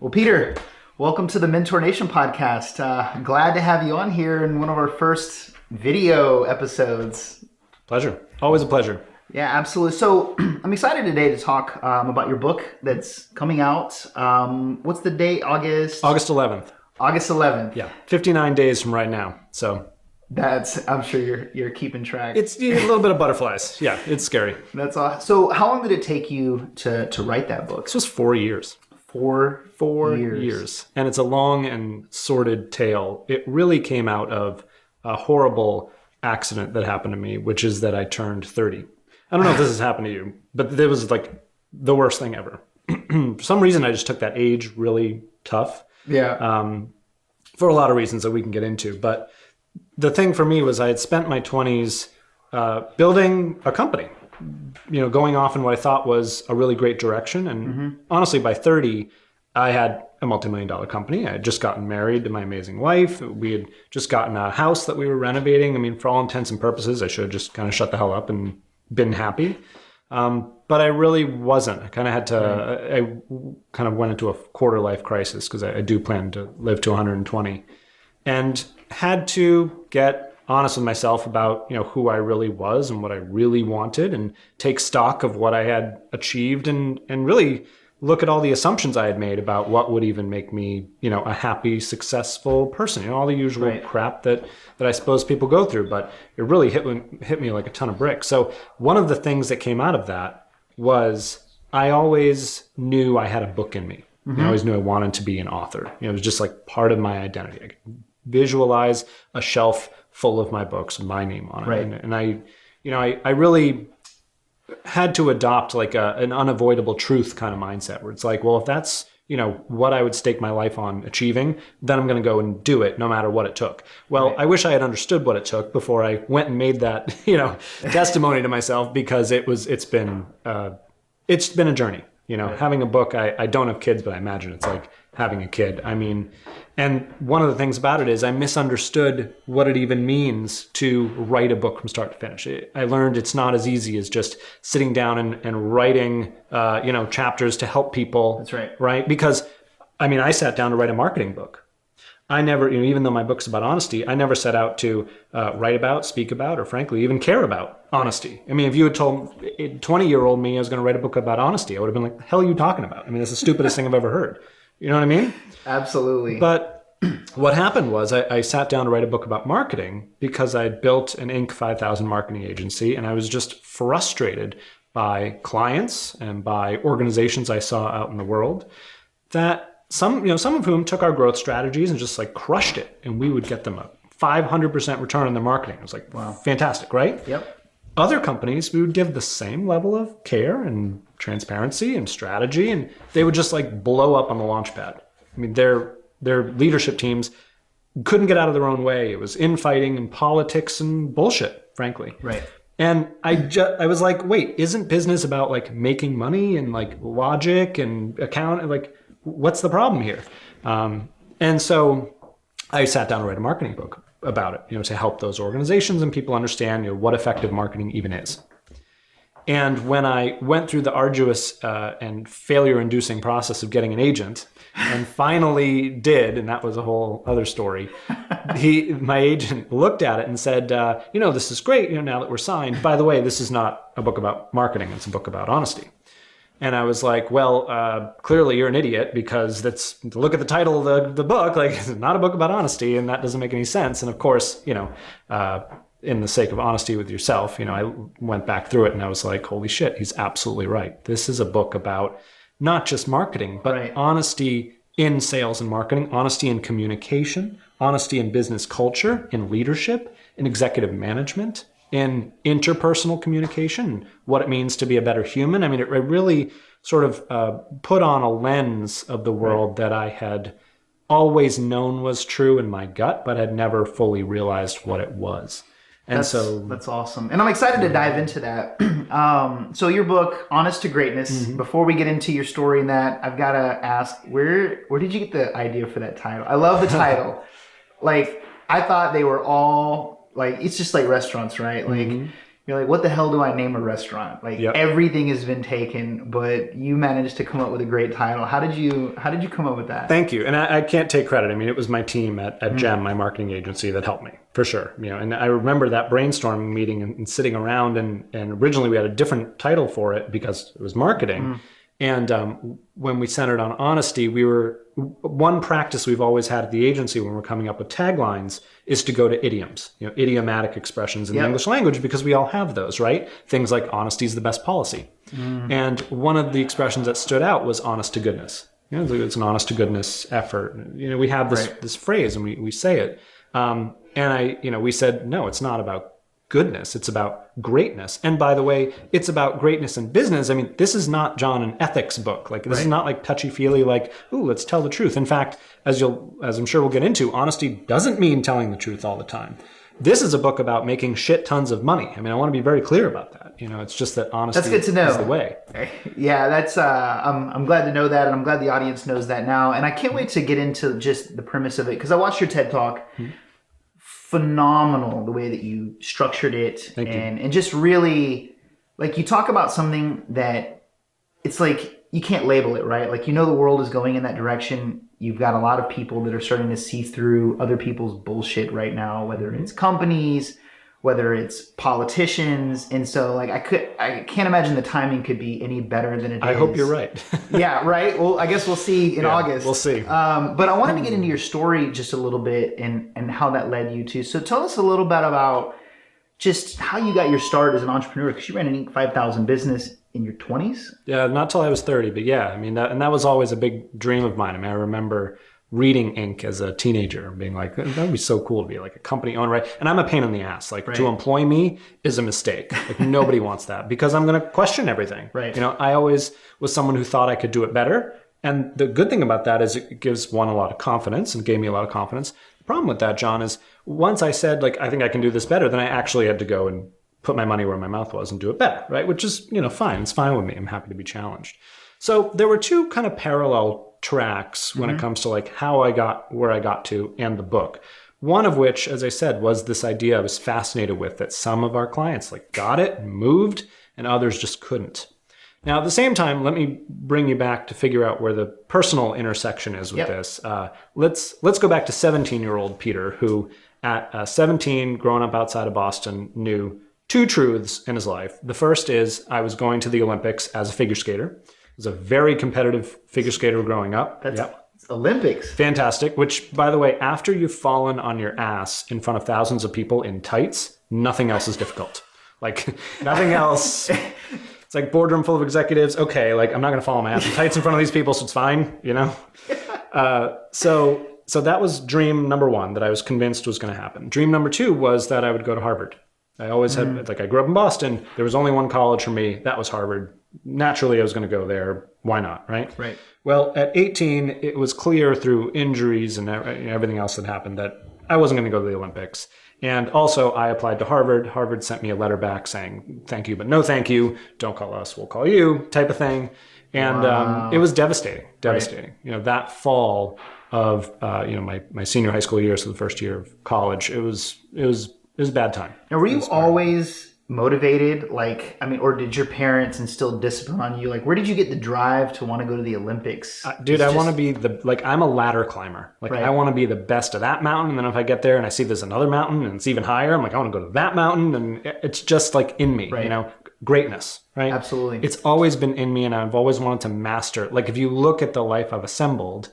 Well, Peter, welcome to the Mentor Nation podcast. Glad to have you on here in one of our first video episodes. Pleasure. Always a pleasure. Yeah, absolutely. So I'm excited today to talk about your book that's coming out. What's the date? August 11th. August 11th. Yeah, 59 days from right now. So I'm sure you're keeping track. it's a little bit of butterflies. Yeah, it's scary. That's awesome. So how long did it take you to write that book? This was 4 years. 4 years. And it's a long and sordid tale. It really came out of a horrible accident that happened to me, which is that I turned 30. I don't know if this has happened to you, but it was like the worst thing ever. For some reason, I just took that age really tough. Yeah. For a lot of reasons that we can get into. But the thing for me was I had spent my 20s building a company, going off in what I thought was a really great direction. And honestly, by 30, I had a multi-million-dollar company. I had just gotten married to my amazing wife. We had just gotten a house that we were renovating. I mean, for all intents and purposes, I should have just kind of shut the hell up and been happy. But I really wasn't. I kind of had to, I kind of went into a quarter life crisis because I do plan to live to 120 and had to get honest with myself about, who I really was and what I really wanted and take stock of what I had achieved and really look at all the assumptions I had made about what would even make me, a happy, successful person, all the usual crap that I suppose people go through, but it really hit me like a ton of bricks. So one of the things that came out of that was I always knew I had a book in me. I always knew I wanted to be an author. It was just like part of my identity. I could visualize a shelf full of my books with my name on it. Right. And I really had to adopt like an unavoidable truth kind of mindset where it's like, well, if that's, what I would stake my life on achieving, then I'm going to go and do it no matter what it took. Well, I wish I had understood what it took before I went and made that, testimony to myself, because it's been a journey, having a book. I don't have kids, but I imagine it's like having a kid. I mean, and one of the things about it is I misunderstood what it even means to write a book from start to finish. I learned it's not as easy as just sitting down and writing, chapters to help people. That's right. Right? Because, I sat down to write a marketing book. I never, even though my book's about honesty, I never set out to write about, speak about, or frankly, even care about honesty. If you had told 20-year-old me I was going to write a book about honesty, I would have been like, the hell are you talking about? That's the stupidest thing I've ever heard. You know what I mean? Absolutely. But what happened was I sat down to write a book about marketing because I had built an Inc. 5000 marketing agency, and I was just frustrated by clients and by organizations I saw out in the world that some of whom took our growth strategies and just like crushed it, and we would get them a 500% return on their marketing. It was like, wow, fantastic, right? Yep. Other companies, we would give the same level of care and transparency and strategy, and they would just like blow up on the launch pad. Their leadership teams couldn't get out of their own way. It was infighting and politics and bullshit, frankly. Right. And I was like, wait, isn't business about like making money and like logic and account? Like, what's the problem here? And so I sat down to write a marketing book about it, to help those organizations and people understand, what effective marketing even is. And when I went through the arduous and failure-inducing process of getting an agent, and finally did, and that was a whole other story, my agent looked at it and said, this is great, now that we're signed. By the way, this is not a book about marketing, it's a book about honesty. And I was like, well, clearly you're an idiot, because look at the title of the book, like it's not a book about honesty, and that doesn't make any sense. And of course, in the sake of honesty with yourself, I went back through it and I was like, holy shit, he's absolutely right. This is a book about not just marketing, but honesty in sales and marketing, honesty in communication, honesty in business culture, in leadership, in executive management, in interpersonal communication, what it means to be a better human. It really sort of put on a lens of the world that I had always known was true in my gut, but had never fully realized what it was. And that's awesome. And I'm excited to dive into that. So your book, Honest to Greatness, before we get into your story and that, I've got to ask, where did you get the idea for that title? I love the title. Like, I thought they were all, like, it's just like restaurants, right? Like, You're like, what the hell do I name a restaurant? Like everything has been taken, but you managed to come up with a great title. How did you come up with that? Thank you. And I can't take credit. I mean, it was my team at GEM, my marketing agency, that helped me for sure. And I remember that brainstorming meeting and sitting around, and originally we had a different title for it because it was marketing. And when we centered on honesty, one practice we've always had at the agency when we're coming up with taglines is to go to idioms, idiomatic expressions in the English language, because we all have those, right? Things like honesty is the best policy. And one of the expressions that stood out was honest to goodness. It's an honest to goodness effort. We have this phrase and we say it. And we said, no, it's not about goodness. It's about greatness. And by the way, it's about greatness in business. I mean, this is not, John, an ethics book. Like, this is not like touchy-feely, like, ooh, let's tell the truth. In fact, as I'm sure we'll get into, honesty doesn't mean telling the truth all the time. This is a book about making shit tons of money. I mean, I want to be very clear about that. It's just that honesty that's good to know. Is the way. Yeah, that's I'm glad to know that, and I'm glad the audience knows that now. And I can't wait to get into just the premise of it, because I watched your TED Talk. Phenomenal the way that you structured it, and just really, like, you talk about something that it's like you can't label it, right? Like, the world is going in that direction. You've got a lot of people that are starting to see through other people's bullshit right now, whether it's companies, whether it's politicians. And so, like, I can't imagine the timing could be any better than it is. I hope you're right. Yeah, right? Well, I guess we'll see in August. We'll see. But I wanted to get into your story just a little bit and how that led you to. So tell us a little bit about just how you got your start as an entrepreneur, because you ran an Inc. 5000 business in your 20s? Yeah, not till I was 30, but yeah, I mean, that was always a big dream of mine. I mean, I remember reading Inc. as a teenager and being like, that would be so cool to be like a company owner, right? And I'm a pain in the ass. Like, to employ me is a mistake. Like, nobody wants that, because I'm going to question everything. Right. I always was someone who thought I could do it better. And the good thing about that is it gives one a lot of confidence, and gave me a lot of confidence. The problem with that, John, is once I said, like, I think I can do this better, then I actually had to go and put my money where my mouth was and do it better, right? Which is, fine. It's fine with me. I'm happy to be challenged. So there were two kind of parallel tracks when it comes to, like, how I got where I got to and the book. One of which, as I said, was this idea I was fascinated with, that some of our clients, like, got it and moved, and others just couldn't. Now, at the same time, let me bring you back to figure out where the personal intersection is with this. Let's go back to 17-year-old Peter, who at 17, growing up outside of Boston, knew two truths in his life. The first is I was going to the Olympics as a figure skater. I was a very competitive figure skater growing up. That's Olympics. Fantastic. Which, by the way, after you've fallen on your ass in front of thousands of people in tights, nothing else is difficult. Like, nothing else. It's like boardroom full of executives. Okay, like, I'm not going to fall on my ass in tights in front of these people, so it's fine, So that was dream number one that I was convinced was going to happen. Dream number two was that I would go to Harvard. I always had, like, I grew up in Boston. There was only one college for me. That was Harvard. Naturally, I was going to go there. Why not, right? Right. Well, at 18, it was clear through injuries and everything else that happened that I wasn't going to go to the Olympics. And also, I applied to Harvard. Harvard sent me a letter back saying, thank you, but no thank you. Don't call us, we'll call you, type of thing. And it was devastating. Right. That fall of my senior high school year, so the first year of college, it was a bad time. Now, were you always motivated? Like, I mean, or did your parents instill discipline on you? Like, where did you get the drive to want to go to the Olympics? Dude, I want to be I'm a ladder climber. Like, I want to be the best of that mountain. And then if I get there and I see there's another mountain and it's even higher, I'm like, I want to go to that mountain. And it's just like in me, greatness, right? Absolutely. It's always been in me, and I've always wanted to master it. Like, if you look at the life I've assembled,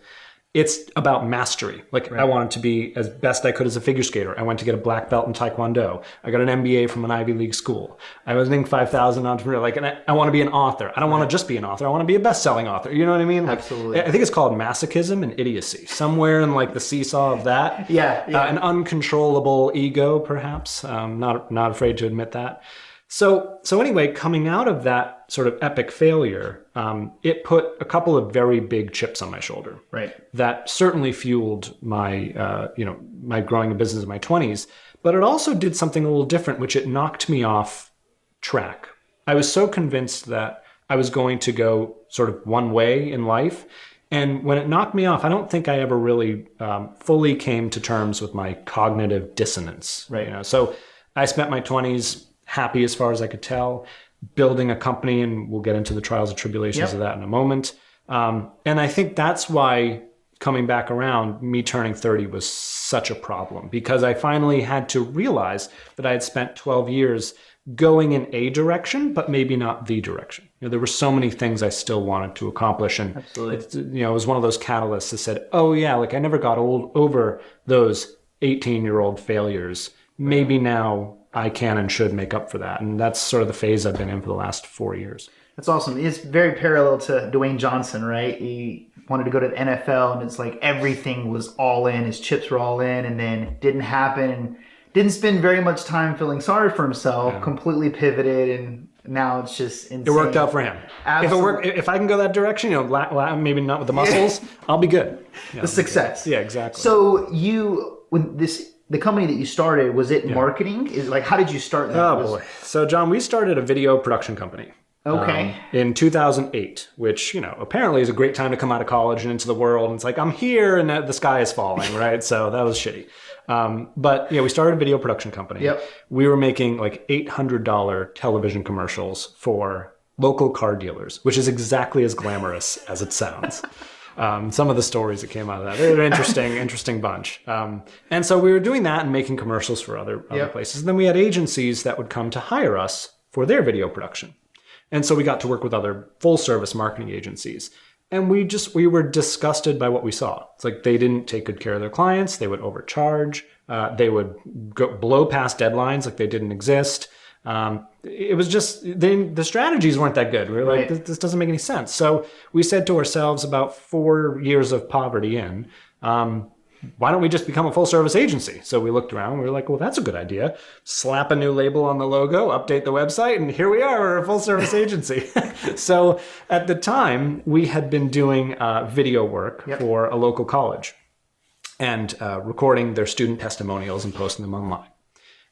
it's about mastery. Like, I wanted to be as best I could as a figure skater. I went to get a black belt in Taekwondo. I got an MBA from an Ivy League school. I was an Inc. 5000 entrepreneur. Like, and I want to be an author. I don't want to just be an author. I want to be a best-selling author. You know what I mean? Like, absolutely. I think it's called masochism and idiocy. Somewhere in, like, the seesaw of that. An uncontrollable ego, perhaps. Not afraid to admit that. So anyway, coming out of that sort of epic failure, it put a couple of very big chips on my shoulder. Right. That certainly fueled my, my growing a business in my 20s. But it also did something a little different, which it knocked me off track. I was so convinced that I was going to go sort of one way in life. And when it knocked me off, I don't think I ever really fully came to terms with my cognitive dissonance. Right. So I spent my 20s happy as far as I could tell, building a company, and we'll get into the trials and tribulations of that in a moment. And I think that's why coming back around, me turning 30 was such a problem, because I finally had to realize that I had spent 12 years going in a direction, but maybe not the direction. There were so many things I still wanted to accomplish. And it was one of those catalysts that said, oh yeah, like I never got over those 18-year-old failures. Maybe now I can and should make up for that. And that's sort of the phase I've been in for the last 4 years. That's awesome. It's very parallel to Dwayne Johnson, right? He wanted to go to the NFL, and it's like everything was all in. His chips were all in, and then it didn't happen. And didn't spend very much time feeling sorry for himself. Completely pivoted, and now it's just insane. It worked out for him. Absolutely. If I can go that direction, maybe not with the muscles, I'll be good. The success. Yeah, exactly. So the company that you started, was it marketing? How did you start that? Oh boy. So John, we started a video production company. Okay. In 2008, which, apparently is a great time to come out of college and into the world. And it's like, I'm here and the sky is falling, right? So that was shitty. But we started a video production company. Yep. We were making like $800 television commercials for local car dealers, which is exactly as glamorous as it sounds. Some of the stories that came out of that, they're an interesting bunch. And so we were doing that and making commercials for other places. And then we had agencies that would come to hire us for their video production. And so we got to work with other full service marketing agencies. And we were disgusted by what we saw. It's like they didn't take good care of their clients. They would overcharge. They would blow past deadlines like they didn't exist. It was just, the strategies weren't that good. We were like, this doesn't make any sense. So we said to ourselves, about 4 years of poverty in, why don't we just become a full service agency? So we looked around, we were like, well, that's a good idea. Slap a new label on the logo, update the website, and here we are, we're a full service agency. So at the time, we had been doing video work for a local college and recording their student testimonials and posting them online.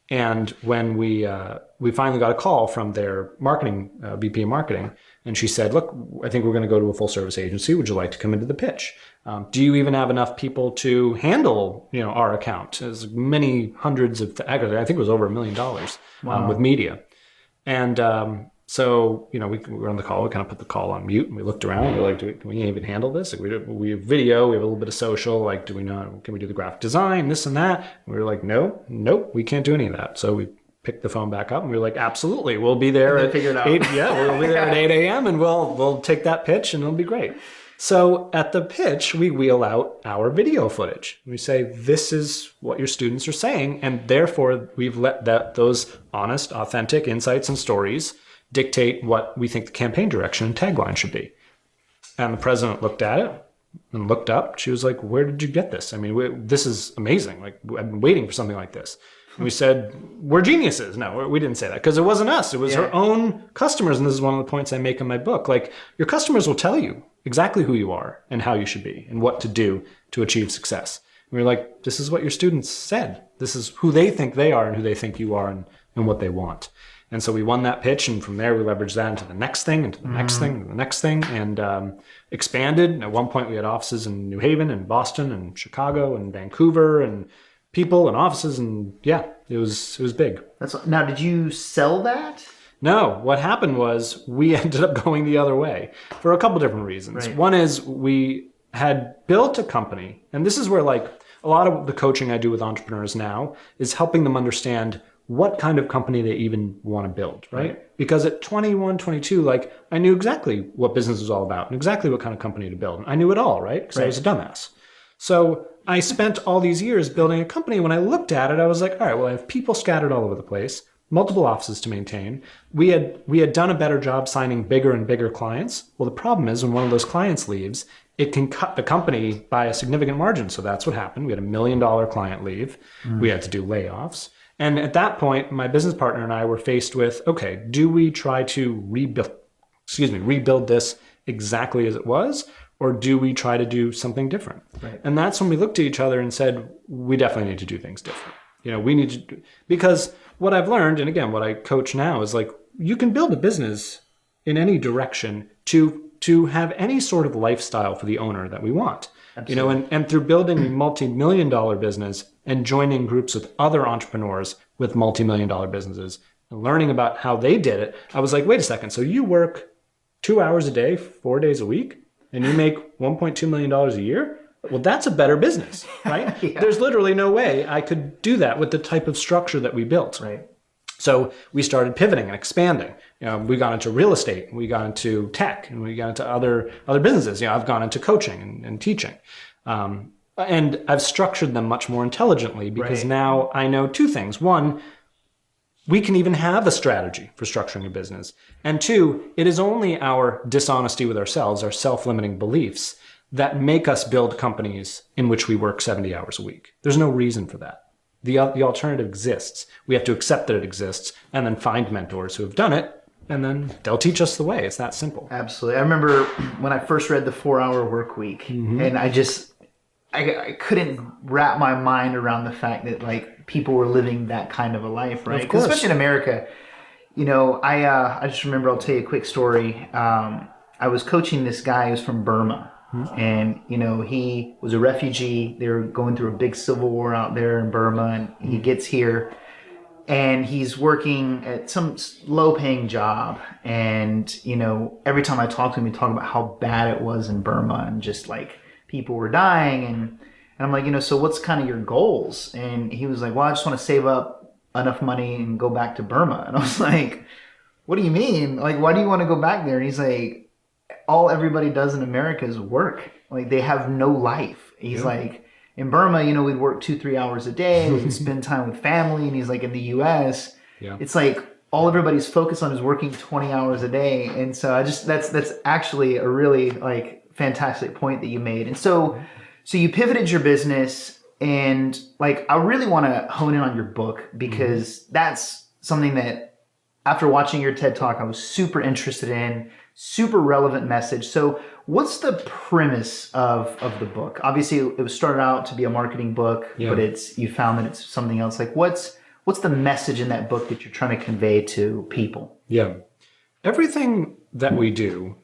And when we finally got a call from their marketing, VP of marketing, and she said, look, I think we're going to go to a full service agency. Would you like to come into the pitch? Do you even have enough people to handle, our account? As many hundreds of, I think it was over $1 million with media. And so, we were on the call, we kind of put the call on mute and we looked around. We were like, do we even handle this? Like, we have video, we have a little bit of social. Like, can we do the graphic design, this and that? And we were like, nope, we can't do any of that. So we picked the phone back up and we were like, absolutely, we'll be there at 8. Yeah, we'll be there at 8 a.m. and we'll take that pitch and it'll be great. So at the pitch, we wheel out our video footage. We say, this is what your students are saying. And therefore, we've let those honest, authentic insights and stories dictate what we think the campaign direction and tagline should be. And the president looked at it and looked up. She was like, where did you get this? I mean, this is amazing. Like, I've been waiting for something like this. And we said, we're geniuses. No, we didn't say that because it wasn't us. It was her own customers. And this is one of the points I make in my book. Like, your customers will tell you exactly who you are and how you should be and what to do to achieve success. And we were like, this is what your students said. This is who they think they are and who they think you are and what they want. And so we won that pitch. And from there, we leveraged that into the next thing, into the next thing, and the next thing, and expanded. At one point, we had offices in New Haven and Boston and Chicago and Vancouver and people and offices. And yeah, it was big. Now, did you sell that? No, what happened was we ended up going the other way for a couple different reasons. Right. One is we had built a company, and this is where like a lot of the coaching I do with entrepreneurs now is helping them understand what kind of company they even want to build, right? Because at 21, 22, like I knew exactly what business was all about and exactly what kind of company to build. I knew it all, right? Because I was a dumbass. So I spent all these years building a company. When I looked at it, I was like, all right, well, I have people scattered all over the place, multiple offices to maintain. We had done a better job signing bigger and bigger clients. Well, the problem is when one of those clients leaves, it can cut the company by a significant margin. So that's what happened. We had $1 million client leave. We had to do layoffs. And at that point, my business partner and I were faced with, okay, do we try to rebuild this exactly as it was, or do we try to do something different? Right. And that's when we looked at each other and said, we definitely need to do things different. We need to, because what I've learned, and again, what I coach now is like, you can build a business in any direction to have any sort of lifestyle for the owner that we want. Absolutely. And through building a multi-million-dollar business and joining groups with other entrepreneurs with multi-million-dollar businesses, and learning about how they did it, I was like, wait a second. So you work 2 hours a day, 4 days a week, and you make $1.2 million a year? Well, that's a better business, right? Yeah. There's literally no way I could do that with the type of structure that we built. Right. So we started pivoting and expanding. We got into real estate, we got into tech, and we got into other businesses. I've gone into coaching and teaching. And I've structured them much more intelligently because now I know two things. One, we can even have a strategy for structuring a business. And two, it is only our dishonesty with ourselves, our self-limiting beliefs, that make us build companies in which we work 70 hours a week. There's no reason for that. The alternative exists. We have to accept that it exists and then find mentors who have done it, and then they'll teach us the way. It's that simple. Absolutely. I remember when I first read The 4-Hour Work Week, and I couldn't wrap my mind around the fact that like people were living that kind of a life, right? Of course. Especially in America. I just remember, I'll tell you a quick story. I was coaching this guy who's from Burma. And, he was a refugee. They were going through a big civil war out there in Burma. And he gets here and he's working at some low-paying job. And, every time I talk to him, he talked about how bad it was in Burma and just like people were dying. And I'm like, so what's kind of your goals? And he was like, well, I just want to save up enough money and go back to Burma. And I was like, what do you mean? Like, why do you want to go back there? And he's like, all everybody does in America is work. Like they have no life. He's like, in Burma, we'd work 2-3 hours a day. We'd spend time with family. And he's like, in the US, it's like all everybody's focused on is working 20 hours a day. And so that's actually a really like fantastic point that you made. And so you pivoted your business, and like, I really want to hone in on your book because that's something that after watching your TED Talk, I was super interested in. Super relevant message. So what's the premise of the book? Obviously, it was started out to be a marketing book, but you found that it's something else. Like what's the message in that book that you're trying to convey to people? Yeah. Everything that we do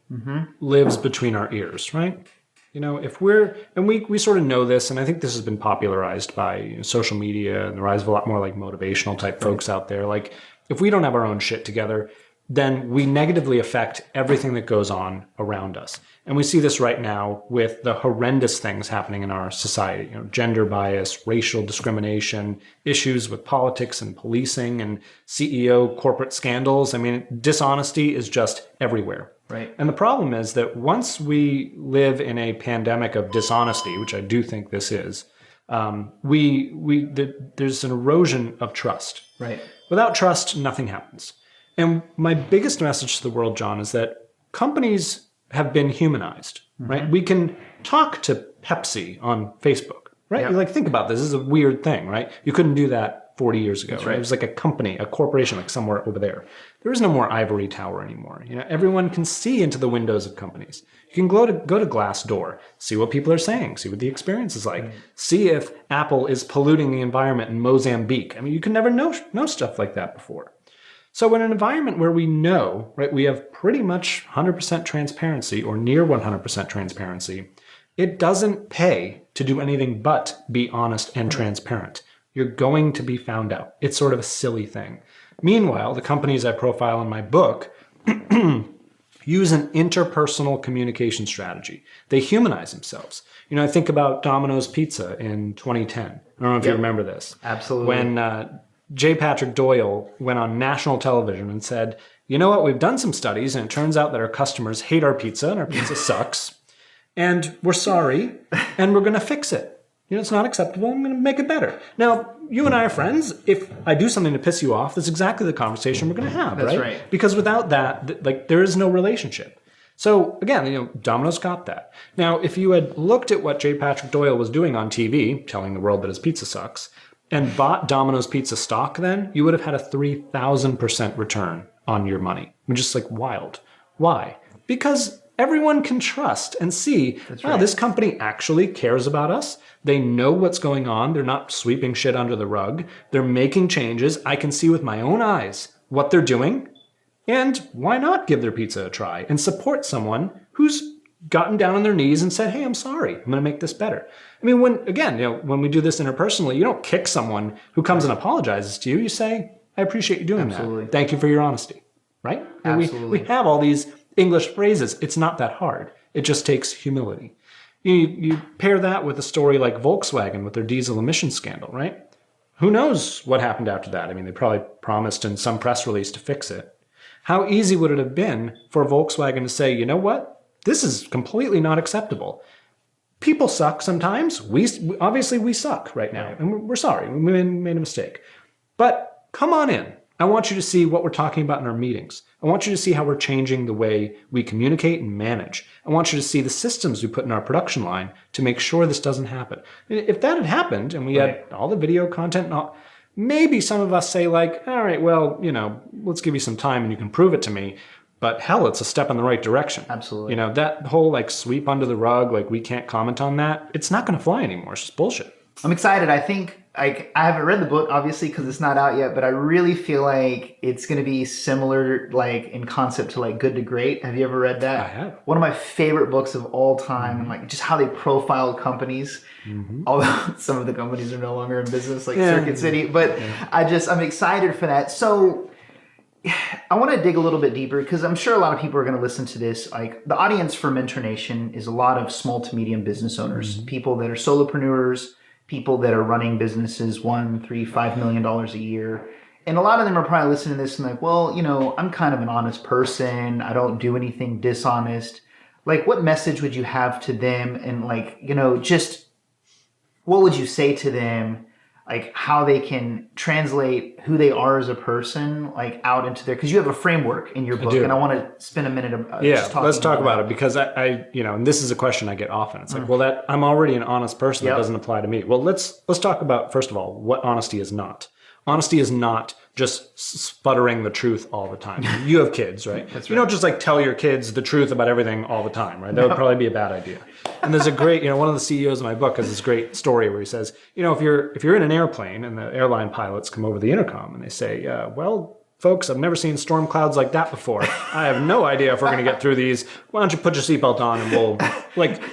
lives between our ears, right? If we sort of know this, and I think this has been popularized by social media and the rise of a lot more like motivational type folks out there. Like if we don't have our own shit together, then we negatively affect everything that goes on around us. And we see this right now with the horrendous things happening in our society, gender bias, racial discrimination, issues with politics and policing and CEO corporate scandals. I mean, dishonesty is just everywhere. Right. And the problem is that once we live in a pandemic of dishonesty, which I do think this is, there's an erosion of trust. Right. Without trust, nothing happens. And my biggest message to the world, John, is that companies have been humanized, right? We can talk to Pepsi on Facebook, right? Yep. You think about this. This is a weird thing, right? You couldn't do that 40 years ago, That's right? right. It was like a company, a corporation, like somewhere over there. There is no more ivory tower anymore. Everyone can see into the windows of companies. You can go to Glassdoor, see what people are saying, see what the experience is like, see if Apple is polluting the environment in Mozambique. I mean, you can never know stuff like that before. So in an environment where we know, right, we have pretty much 100% transparency or near 100% transparency, it doesn't pay to do anything but be honest and transparent. You're going to be found out. It's sort of a silly thing. Meanwhile, the companies I profile in my book use an interpersonal communication strategy. They humanize themselves. I think about Domino's Pizza in 2010. I don't know if you remember this. Absolutely. When J. Patrick Doyle went on national television and said, you know what, we've done some studies and it turns out that our customers hate our pizza and our pizza sucks. And we're sorry and we're going to fix it. It's not acceptable. I'm going to make it better. Now, you and I are friends. If I do something to piss you off, that's exactly the conversation we're going to have, That's right? right. Because without that, there is no relationship. So again, Domino's got that. Now, if you had looked at what J. Patrick Doyle was doing on TV, telling the world that his pizza sucks, and bought Domino's Pizza stock then, you would have had a 3,000% return on your money. Just like wild. Why? Because everyone can trust and see, wow, this company actually cares about us. They know what's going on. They're not sweeping shit under the rug. They're making changes. I can see with my own eyes what they're doing. And why not give their pizza a try and support someone who's gotten down on their knees and said, hey, I'm sorry. I'm going to make this better. I mean, when we do this interpersonally, you don't kick someone who comes and apologizes to you. You say, I appreciate you doing Absolutely. that. Thank you for your honesty. Right? And Absolutely. we have all these English phrases. It's not that hard. It just takes humility. You pair that with a story like Volkswagen with their diesel emission scandal, right? Who knows what happened after that? I mean, they probably promised in some press release to fix it. How easy would it have been for Volkswagen to say, you know what? This is completely not acceptable. People suck sometimes. Obviously we suck right now, and we're sorry. We made a mistake. But come on in. I want you to see what we're talking about in our meetings. I want you to see how we're changing the way we communicate and manage. I want you to see the systems we put in our production line to make sure this doesn't happen. If that had happened and we had all the video content, and all, maybe some of us say like, all right, well, let's give you some time and you can prove it to me. But hell, it's a step in the right direction. Absolutely. That whole like sweep under the rug, like we can't comment on that. It's not going to fly anymore. It's just bullshit. I'm excited. I think I haven't read the book, obviously, because it's not out yet, but I really feel like it's going to be similar, like in concept to like Good to Great. Have you ever read that? I have. One of my favorite books of all time, and like just how they profiled companies. Although some of the companies are no longer in business, like Circuit City, but I'm excited for that. So I want to dig a little bit deeper because I'm sure a lot of people are going to listen to this. Like the audience for Mentor Nation is a lot of small to medium business owners, people that are solopreneurs, people that are running businesses $1, $3, $5 million a year. And a lot of them are probably listening to this and like, well, I'm kind of an honest person. I don't do anything dishonest. Like, what message would you have to them? And like, just what would you say to them? Like how they can translate who they are as a person, like out into their, because you have a framework in your book, and I want to spend a minute just talking let's talk about that. it because I and this is a question I get often. It's like, well, that I'm already an honest person. That doesn't apply to me. Well, let's talk about first of all what honesty is not. Honesty is not just sputtering the truth all the time. You have kids, right? That's right. You don't just like tell your kids the truth about everything all the time, right? That would probably be a bad idea. And there's a great, one of the CEOs of my book has this great story where he says, if you're in an airplane and the airline pilots come over the intercom and they say, well, folks, I've never seen storm clouds like that before. I have no idea if we're going to get through these. Why don't you put your seatbelt on and we'll,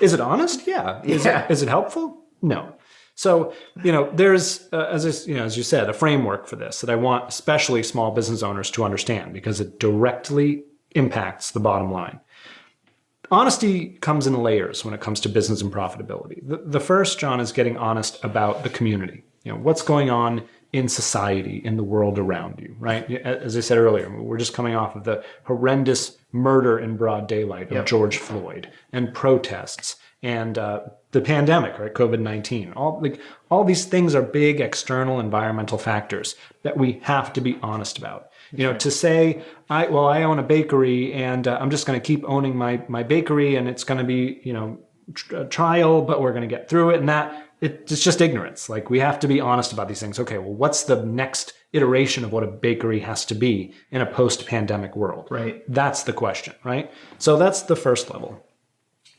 is it honest? Yeah. Is it helpful? No. So, there's, as you said, a framework for this that I want especially small business owners to understand because it directly impacts the bottom line. Honesty comes in layers when it comes to business and profitability. The first, John, is getting honest about the community. What's going on in society, in the world around you, right? As I said earlier, we're just coming off of the horrendous murder in broad daylight of George Floyd and protests and the pandemic, right? COVID-19. All these things are big external environmental factors that we have to be honest about. To say, I own a bakery and I'm just going to keep owning my bakery and it's going to be, a trial, but we're going to get through it. And it's just ignorance. Like we have to be honest about these things. Okay, well, what's the next iteration of what a bakery has to be in a post-pandemic world? Right. That's the question, right? So that's the first level.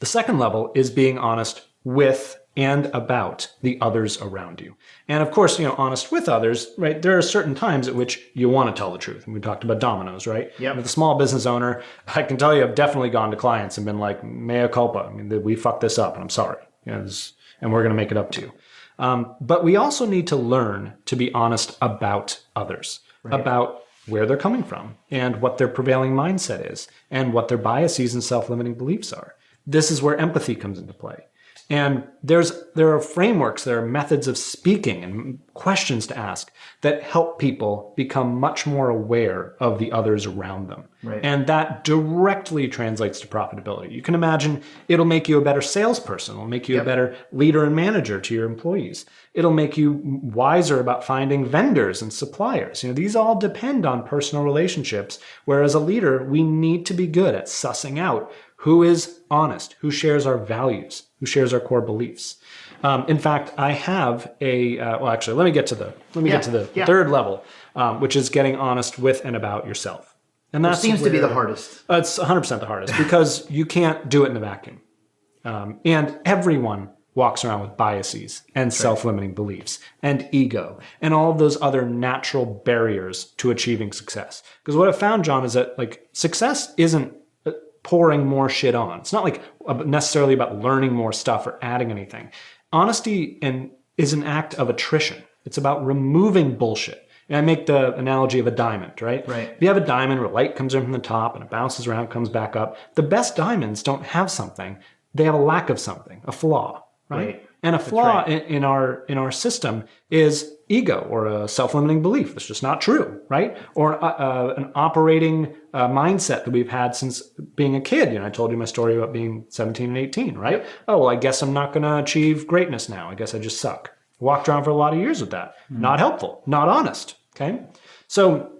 The second level is being honest with and about the others around you. And of course, honest with others, right? There are certain times at which you want to tell the truth. And we talked about Domino's, right? Yep. With a small business owner, I can tell you I've definitely gone to clients and been like, mea culpa. I mean, we fucked this up and I'm sorry. And we're going to make it up to you. But we also need to learn to be honest about others, about where they're coming from and what their prevailing mindset is and what their biases and self-limiting beliefs are. This is where empathy comes into play. And there are frameworks, there are methods of speaking and questions to ask that help people become much more aware of the others around them. Right. And that directly translates to profitability. You can imagine it'll make you a better salesperson. It'll make you a better leader and manager to your employees. It'll make you wiser about finding vendors and suppliers. These all depend on personal relationships, where as a leader, we need to be good at sussing out who is honest, who shares our values, who shares our core beliefs. In fact, I have let me get to the third level, which is getting honest with and about yourself. And that seems to be the hardest. It's 100% the hardest because you can't do it in a vacuum. And everyone walks around with biases and self-limiting beliefs and ego and all of those other natural barriers to achieving success. Because what I found, John, is that success isn't pouring more shit on. It's not necessarily about learning more stuff or adding anything. Honesty is an act of attrition. It's about removing bullshit. And I make the analogy of a diamond, right? Right. If you have a diamond where light comes in from the top and it bounces around, comes back up, the best diamonds don't have something. They have a lack of something, a flaw, right? And a flaw in our system is ego or a self-limiting belief that's just not true, right? Or an operating mindset that we've had since being a kid. You know, I told you my story about being 17 and 18, right? Yep. Oh, well, I guess I'm not going to achieve greatness now. I guess I just suck. Walked around for a lot of years with that. Not helpful, not honest, okay? So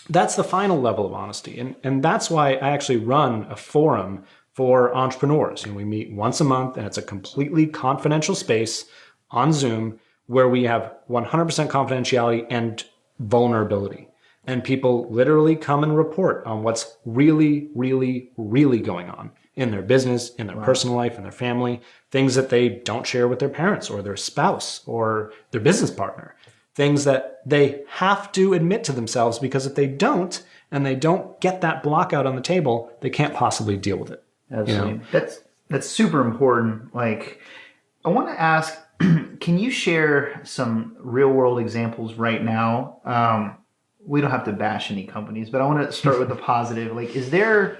that's the final level of honesty. And that's why I actually run a forum for entrepreneurs. And we meet once a month, and it's a completely confidential space on Zoom where we have 100% confidentiality and vulnerability. And people literally come and report on what's really, really, really going on in their business, in their personal life, in their family, things that they don't share with their parents or their spouse or their business partner, things that they have to admit to themselves, because if they don't, and they don't get that block out on the table, they can't possibly deal with it. Absolutely. You know? That's super important. Like, I want to ask, can you share some real world examples right now? We don't have to bash any companies, but I want to start with the positive. Like, is there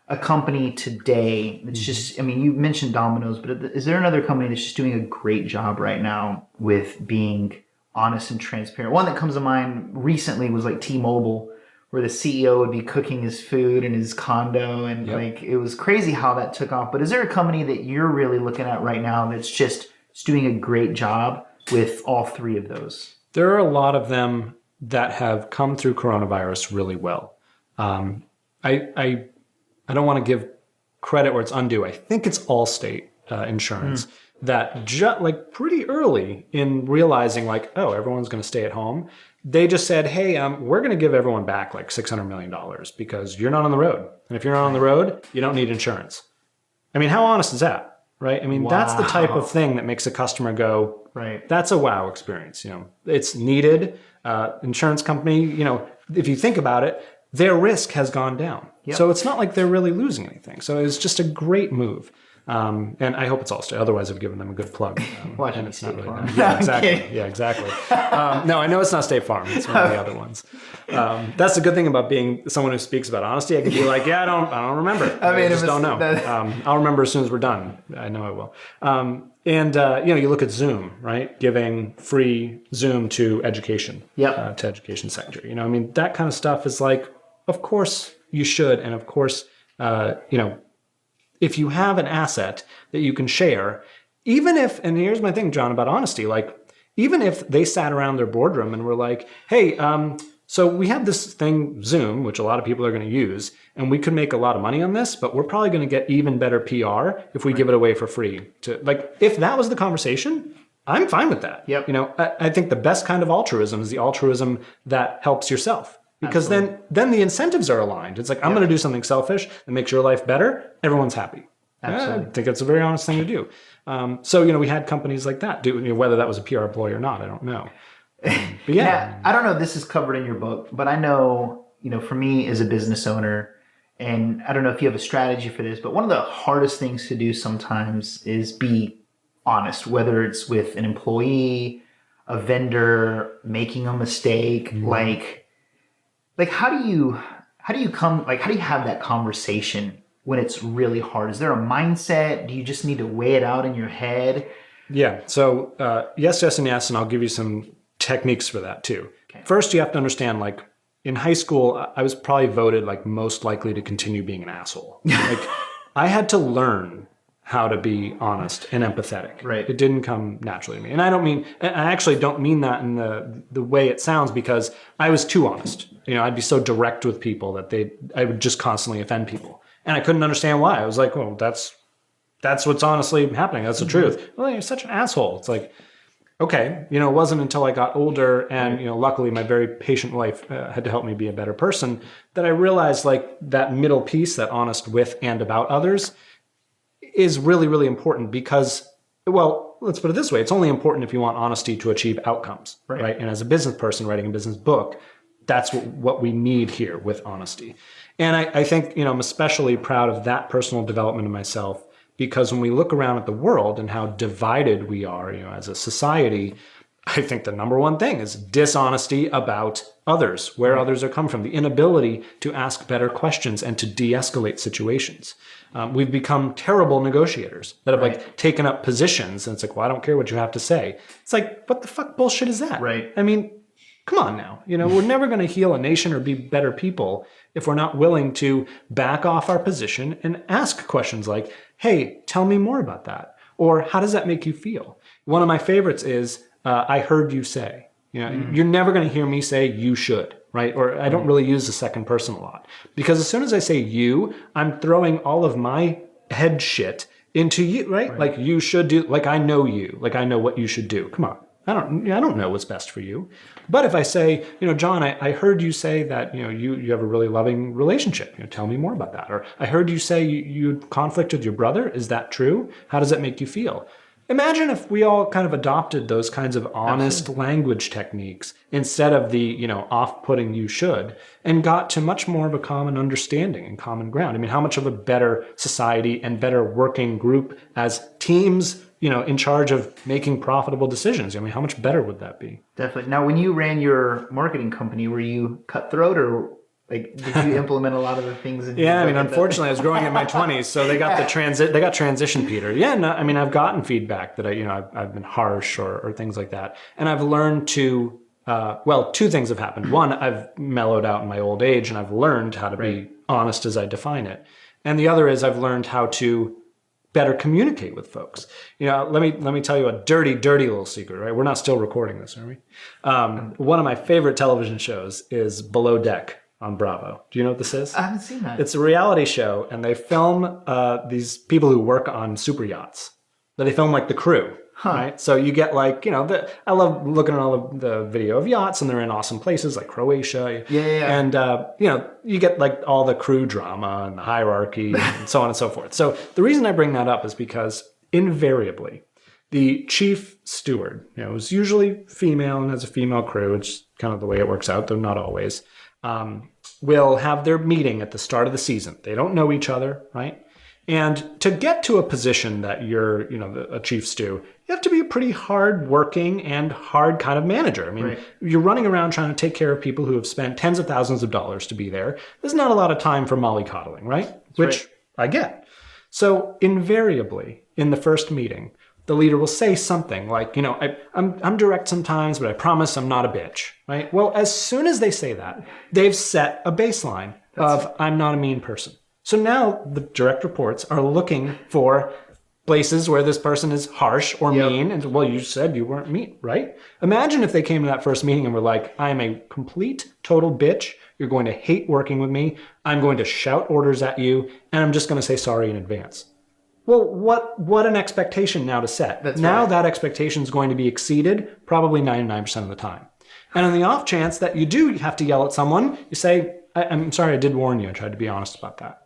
a company today that's just, I mean, you mentioned Domino's, but is there another company that's just doing a great job right now with being honest and transparent? One that comes to mind recently was like T-Mobile, where the CEO would be cooking his food in his condo, and like, it was crazy how that took off. But is there a company that you're really looking at right now that's just doing a great job with all three of those? There are a lot of them that have come through coronavirus really well. I don't want to give credit where it's undue. I think it's Allstate Insurance that like pretty early in realizing like, oh, everyone's going to stay at home, they just said, hey, we're going to give everyone back like $600 million because you're not on the road. And if you're not on the road, you don't need insurance. I mean, how honest is that, right? I mean, that's the type of thing that makes a customer go, right, that's a wow experience. You know, it's needed. Insurance company, you know, if you think about it, their risk has gone down. Yep. So it's not like they're really losing anything. So it's just a great move. And I hope it's Allstate. Otherwise, I've given them a good plug. And it's not really them. Yeah, exactly. Yeah, exactly. No, I know it's not State Farm. It's one of the other ones. That's the good thing about being someone who speaks about honesty. I can be like, yeah, I don't remember. I just don't know. I'll remember as soon as we're done. I know I will. And you know, you look at Zoom, right? Giving free Zoom to education, to education sector. You know, I mean, that kind of stuff is like, of course you should, and of course, you know, if you have an asset that you can share, even if, and here's my thing, John, about honesty, like, even if they sat around their boardroom and were like, hey, so we have this thing, Zoom, which a lot of people are going to use, and we could make a lot of money on this, but we're probably going to get even better PR if we give it away for free. To like, if that was the conversation, I'm fine with that. Yep. You know, I think the best kind of altruism is the altruism that helps yourself. Because then the incentives are aligned. It's like, I'm going to do something selfish that makes your life better. Everyone's happy. Absolutely. I think it's a very honest thing to do. So, you know, we had companies like that do, you know, whether that was a PR ploy or not, I don't know. But yeah. I don't know if this is covered in your book, but I know, you know, for me as a business owner, and I don't know if you have a strategy for this, but one of the hardest things to do sometimes is be honest, whether it's with an employee, a vendor, making a mistake, like how do you have that conversation when it's really hard? Is there a mindset? Do you just need to weigh it out in your head? Yeah. So yes, and yes, and I'll give you some techniques for that too. Okay. First, you have to understand, like, in high school, I was probably voted like most likely to continue being an asshole. Like, I had to learn how to be honest and empathetic. Right. It didn't come naturally to me. And I actually don't mean that in the way it sounds, because I was too honest. You know, I'd be so direct with people that I would just constantly offend people. And I couldn't understand why. I was like, well, that's what's honestly happening. That's the truth. Well, you're such an asshole. It's like, okay, you know, it wasn't until I got older and, you know, luckily my very patient wife had to help me be a better person, that I realized, like, that middle piece, that honest with and about others, is really, really important. Because, well, let's put it this way. It's only important if you want honesty to achieve outcomes, right? And as a business person writing a business book, that's what we need here with honesty. And I think, you know, I'm especially proud of that personal development in myself, because when we look around at the world and how divided we are, you know, as a society, I think the number one thing is dishonesty about others, where others are coming from, the inability to ask better questions and to de-escalate situations. We've become terrible negotiators that have like taken up positions, and it's like, well, I don't care what you have to say. It's like, what the fuck bullshit is that? Right. I mean, come on now. We're never going to heal a nation or be better people if we're not willing to back off our position and ask questions like, hey, tell me more about that. Or how does that make you feel? One of my favorites is, I heard you say. You're never going to hear me say you should, right? Or I don't really use the second person a lot. Because as soon as I say you, I'm throwing all of my head shit into you, right? Like you should do, like I know you, like I know what you should do. Come on. I don't know what's best for you. But if I say, John, I heard you say that, you have a really loving relationship. Tell me more about that. Or I heard you say you had conflict with your brother. Is that true? How does that make you feel? Imagine if we all kind of adopted those kinds of honest language techniques instead of the, off-putting you should, and got to much more of a common understanding and common ground. I mean, how much of a better society and better working group as teams, in charge of making profitable decisions? I mean, how much better would that be? Definitely. Now, when you ran your marketing company, were you cutthroat, or like did you implement a lot of the things? Yeah, I mean, unfortunately, I was growing in my 20s, so they got they got transition, Peter. Yeah, no, I mean, I've gotten feedback that I've been harsh or things like that, and I've learned to. Two things have happened. One, I've mellowed out in my old age, and I've learned how to be honest as I define it, and the other is I've learned how to better communicate with folks. Let me tell you a dirty little secret, right? We're not still recording this, are we? One of my favorite television shows is Below Deck on Bravo. Do you know what this is? I haven't seen that. It's a reality show, and they film these people who work on super yachts. They film like the crew, right? So you get like, I love looking at all the video of yachts, and they're in awesome places like Croatia. Yeah. And, you get like all the crew drama and the hierarchy and so on and so forth. So the reason I bring that up is because invariably the chief steward, is usually female and has a female crew, which is kind of the way it works out, though not always, will have their meeting at the start of the season. They don't know each other, right? And to get to a position that you're, a chief stew, you have to be a pretty hard-working and hard kind of manager. I mean, you're running around trying to take care of people who have spent tens of thousands of dollars to be there. There's not a lot of time for mollycoddling, right? Which I get. So invariably, in the first meeting, the leader will say something like, I'm direct sometimes, but I promise I'm not a bitch, right? Well, as soon as they say that, they've set a baseline of I'm not a mean person. So now the direct reports are looking for places where this person is harsh or mean. And, well, you said you weren't mean, right? Imagine if they came to that first meeting and were like, I'm a complete, total bitch. You're going to hate working with me. I'm going to shout orders at you. And I'm just going to say sorry in advance. Well, what an expectation now to set. That expectation is going to be exceeded probably 99% of the time. And on the off chance that you do have to yell at someone, you say, I'm sorry, I did warn you. I tried to be honest about that.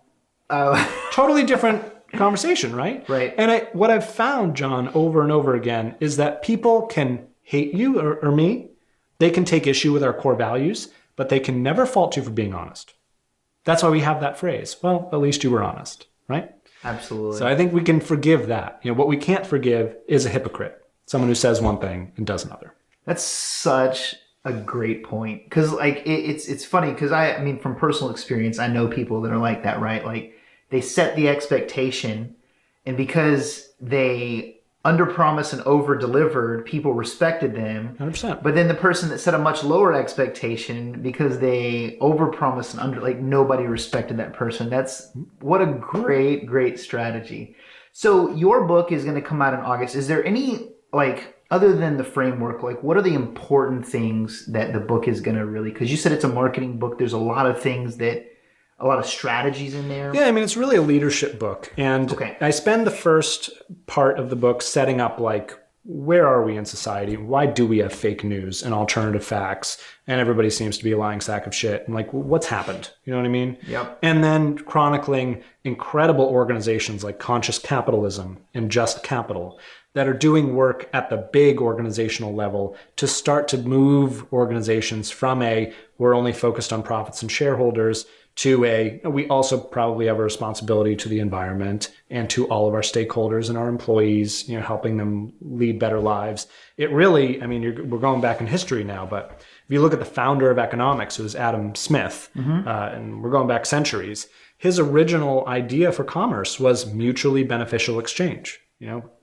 Totally different conversation, right? Right. And what I've found, John, over and over again, is that people can hate you or me. They can take issue with our core values, but they can never fault you for being honest. That's why we have that phrase. Well, at least you were honest, right? Absolutely. So I think we can forgive that. What we can't forgive is a hypocrite, someone who says one thing and does another. That's such a great point, because like it's funny, because I mean, from personal experience, I know people that are like that, right? Like they set the expectation, and because they underpromised and over-delivered, people respected them. 100%. But then the person that set a much lower expectation, because they overpromised and nobody respected that person. That's what a great strategy. So your book is going to come out in August. Is there any other than the framework, what are the important things that the book is going to really, because you said it's a marketing book, there's a lot of things a lot of strategies in there. Yeah, I mean, it's really a leadership book. And I spend the first part of the book setting up where are we in society? Why do we have fake news and alternative facts? And everybody seems to be a lying sack of shit. And what's happened? You know what I mean? Yep. And then chronicling incredible organizations like Conscious Capitalism and Just Capital that are doing work at the big organizational level to start to move organizations from we're only focused on profits and shareholders we also probably have a responsibility to the environment and to all of our stakeholders and our employees, helping them lead better lives. It really, we're going back in history now, but if you look at the founder of economics, it was Adam Smith, and we're going back centuries. His original idea for commerce was mutually beneficial exchange.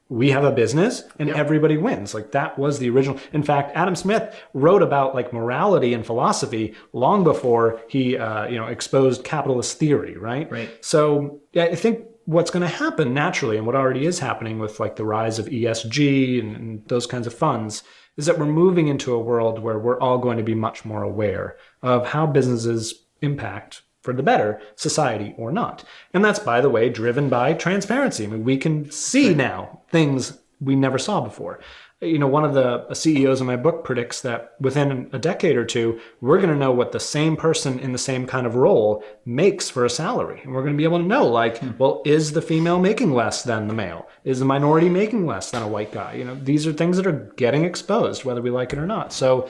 We have a business and everybody wins. Like that was the original. In fact, Adam Smith wrote about like morality and philosophy long before he, exposed capitalist theory, right? Right. So yeah, I think what's going to happen naturally, and what already is happening with like the rise of ESG and those kinds of funds, is that we're moving into a world where we're all going to be much more aware of how businesses impact for the better society or not. And that's, by the way, driven by transparency. We can see now things we never saw before. One of the CEOs in my book predicts that within a decade or two, we're going to know what the same person in the same kind of role makes for a salary. And we're going to be able to know, well, is the female making less than the male? Is the minority making less than a white guy? These are things that are getting exposed, whether we like it or not. So,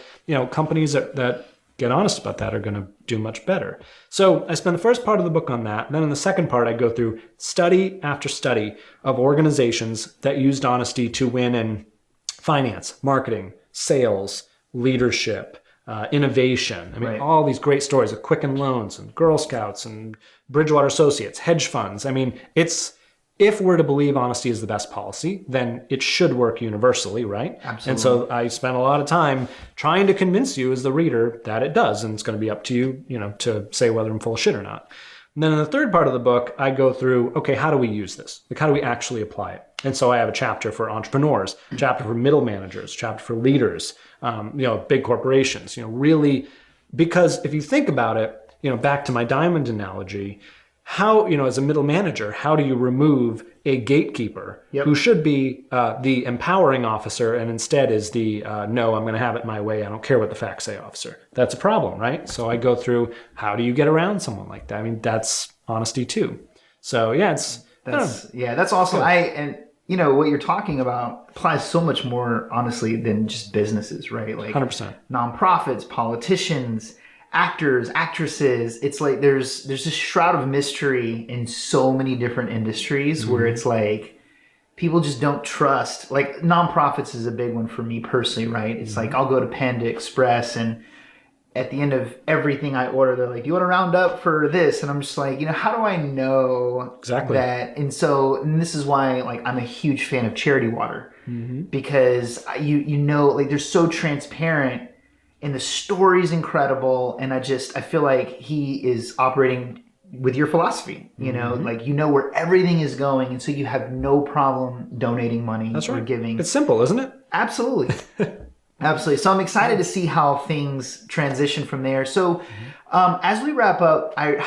companies that get honest about that are going to do much better. So I spend the first part of the book on that. And then in the second part, I go through study after study of organizations that used honesty to win in finance, marketing, sales, leadership, innovation. Right. All these great stories of Quicken Loans and Girl Scouts and Bridgewater Associates, hedge funds. If we're to believe honesty is the best policy, then it should work universally, right? Absolutely. And so I spent a lot of time trying to convince you as the reader that it does, and it's going to be up to you, to say whether I'm full of shit or not. And then in the third part of the book, I go through, okay, how do we use this? Like, how do we actually apply it? And so I have a chapter for entrepreneurs, a chapter for middle managers, a chapter for leaders, big corporations, really, because if you think about it, back to my diamond analogy, how, as a middle manager, how do you remove a gatekeeper who should be the empowering officer and instead is the, no, I'm going to have it my way, I don't care what the facts say officer? That's a problem, right? So I go through, how do you get around someone like that? That's honesty too. So yeah, that's awesome. What you're talking about applies so much more honestly than just businesses, right? Like 100%. Nonprofits, politicians, actors, actresses. It's like there's this shroud of mystery in so many different industries where it's like people just don't trust. Like nonprofits is a big one for me personally, right? It's like I'll go to Panda Express and at the end of everything I order, they're like, "Do you want to round up for this?" And I'm just like, how do I know exactly that? And this is why I'm a huge fan of Charity Water because they're so transparent. And the story's incredible, and I feel like he is operating with your philosophy, where everything is going, and so you have no problem donating money or giving. It's simple, isn't it? Absolutely. Absolutely. So I'm excited to see how things transition from there. So as we wrap up, I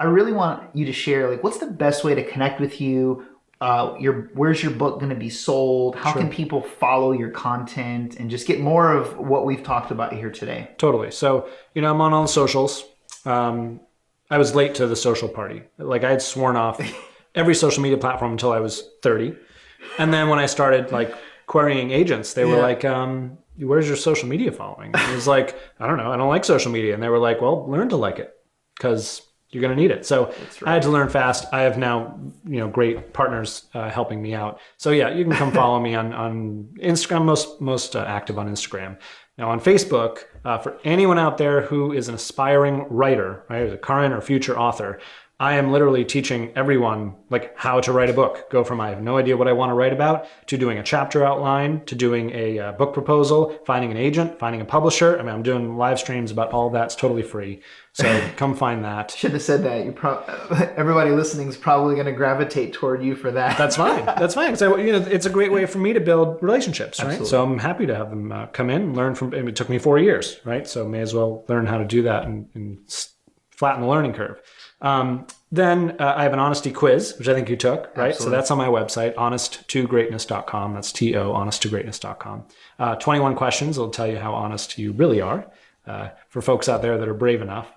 really want you to share, what's the best way to connect with you? Where's your book going to be sold? How can people follow your content and just get more of what we've talked about here today? Totally. So, I'm on all the socials. I was late to the social party. I had sworn off every social media platform until I was 30. And then when I started querying agents, they were like, where's your social media following? And I was like, I don't know. I don't like social media. And they were like, well, learn to like it because you're going to need it. So I had to learn fast. I have now, great partners helping me out. So yeah, you can come follow me on Instagram. Most active on Instagram. Now on Facebook, for anyone out there who is an aspiring writer, right, as a current or future author, I am literally teaching everyone how to write a book. Go from I have no idea what I want to write about to doing a chapter outline to doing a book proposal, finding an agent, finding a publisher. I'm doing live streams about all that. It's totally free. So come find that. Shouldn't have said that. Everybody listening is probably going to gravitate toward you for that. That's fine. That's fine. So, it's a great way for me to build relationships, right? Absolutely. So I'm happy to have them come in and learn from. It took me 4 years, right? So may as well learn how to do that and flatten the learning curve. Then I have an honesty quiz, which I think you took, right? Absolutely. So that's on my website, honest2greatness.com. That's TO, honest2greatness.com. 21 questions will tell you how honest you really are for folks out there that are brave enough.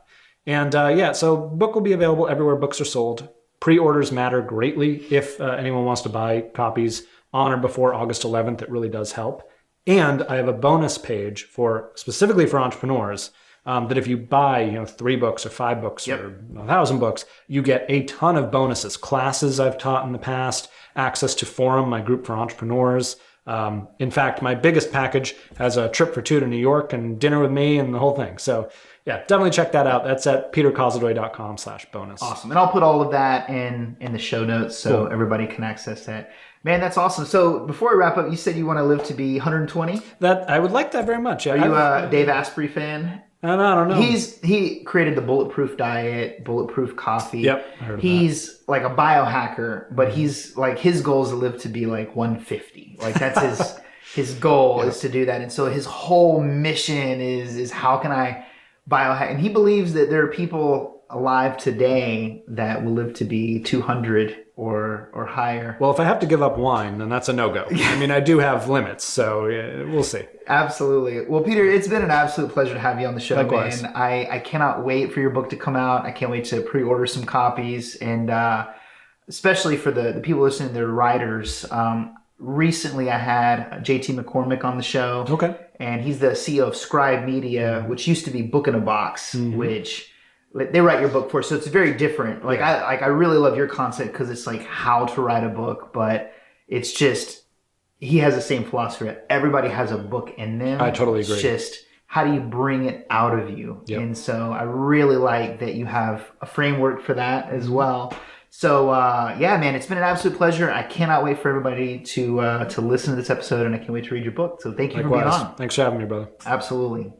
And so book will be available everywhere books are sold. Pre-orders matter greatly. If anyone wants to buy copies on or before August 11th, it really does help. And I have a bonus page specifically for entrepreneurs that if you buy 3 books or 5 books Yep. or 1,000 books, you get a ton of bonuses, classes I've taught in the past, access to Forum, my group for entrepreneurs. In fact, my biggest package has a trip for 2 to New York and dinner with me and the whole thing. So yeah, definitely check that out. That's at peterkozodoy.com/bonus. Awesome. And I'll put all of that in the show notes so everybody can access that. Man, that's awesome. So before we wrap up, you said you want to live to be 120. That I would like that very much. Are you a Dave Asprey fan? I don't know. He created the bulletproof diet, bulletproof coffee. Yep, I heard of he's like a biohacker, but he's like his goal is to live to be like 150. Like that's his goal is to do that. And so his whole mission is how can I biohack? And he believes that there are people alive today that will live to be 200 or higher. Well, if I have to give up wine, then that's a no-go. I mean, I do have limits, so we'll see. Absolutely. Well, Peter, it's been an absolute pleasure to have you on the show, Likewise. man. I cannot wait for your book to come out. I can't wait to pre-order some copies, and especially for the people listening, they're writers. Recently, I had JT McCormick on the show. Okay. And he's the CEO of Scribe Media, which used to be Book in a Box, which they write your book for. So it's very different. Like I really love your concept because it's like how to write a book, but it's just he has the same philosophy. Everybody has a book in them. I totally agree. It's just how do you bring it out of you? Yep. And so I really like that you have a framework for that as well. So yeah, man, it's been an absolute pleasure. I cannot wait for everybody to listen to this episode, and I can't wait to read your book. So thank you for being on. Thanks for having me, brother. Absolutely.